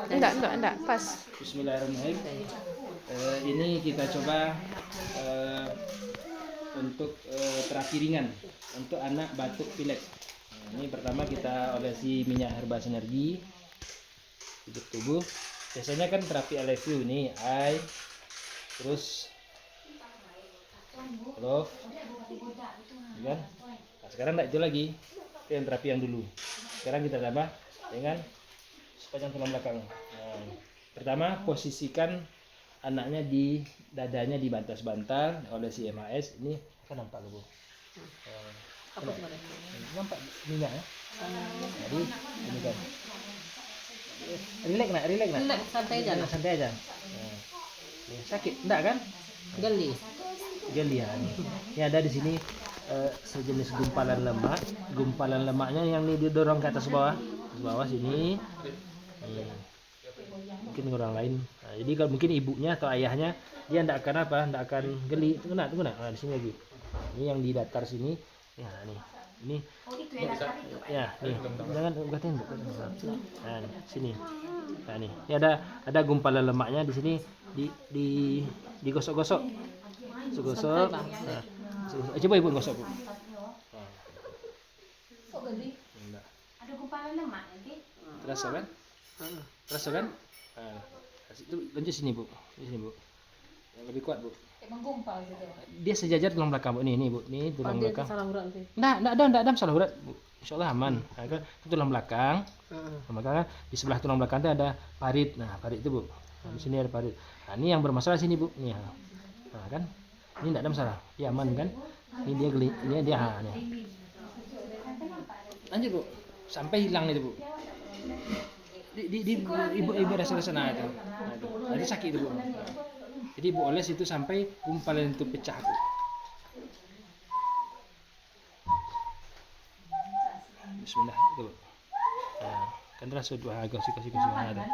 Enggak, pas. Bismillahirrahmanirrahim. Ini kita coba untuk terapi ringan untuk anak batuk pilek. Nah, ini pertama kita olesi minyak herba sinergi hidup tubuh. Biasanya kan terapi LFU ini eye, terus love, kan? Nah, sekarang tidak itu lagi, itu yang terapi yang dulu. Sekarang kita tambah dengan sepanjang tulang belakang. Nah, pertama posisikan anaknya di dadanya dibantal-bantal oleh si MHS. Ini kan nampak loh, Bu. Nampak minyak ya. Jadi ini kan. Relax nak. Santai aja. Santai aja. Nah, sakit enggak kan? Geli. Geli ya. Ini ada di sini sejenis gumpalan lemak. Gumpalan lemaknya yang ini didorong ke atas bawah sini. Mungkin orang lain. Nah, jadi kalau mungkin ibunya atau ayahnya dia tidak akan geli. Tunggu nak. Nah, di sini lagi. Ini yang di datar sini. Ya, nih. Ini. Ya, nih. Jangan gatain, Bu. Nah, sini. Nah, nih. Ini ada gumpalan lemaknya di sini digosok-gosok. Gosok. Nah, coba Ibu gosok, Bu. Kok geli? Enggak. Ada gumpalan lemak nanti. Terasa kan? Terasa kan? Nah, itu lanjut sini, Bu. Di sini, Bu. Yang lebih kuat, Bu. Kayak menggumpal gitu. Dia sejajar tulang belakang, Bu. Ini, Bu. Ini tulang belakang. Salah urat nanti. Enggak ada masalah urat, Bu. Insyaallah aman. Nah, kan itu tulang belakang. Tulang belakang di sebelah tulang belakang itu ada parit. Nah, parit itu, Bu. Nah, di sini ada parit. Nah, ini yang bermasalah sini, Bu. Nih. Nah, kan? Ini enggak ada masalah. Dia aman kan? Ini dia geli. Ini dia nih. Lanjut, Bu. Sampai hilang itu, Bu. Di ibu rasa sana itu. Nah, itu sakit itu, Bu. Jadi Ibu oles itu sampai gumpalan itu pecah, Bu. Bismillah, itu. Nah, kan rasa dua kasih ada.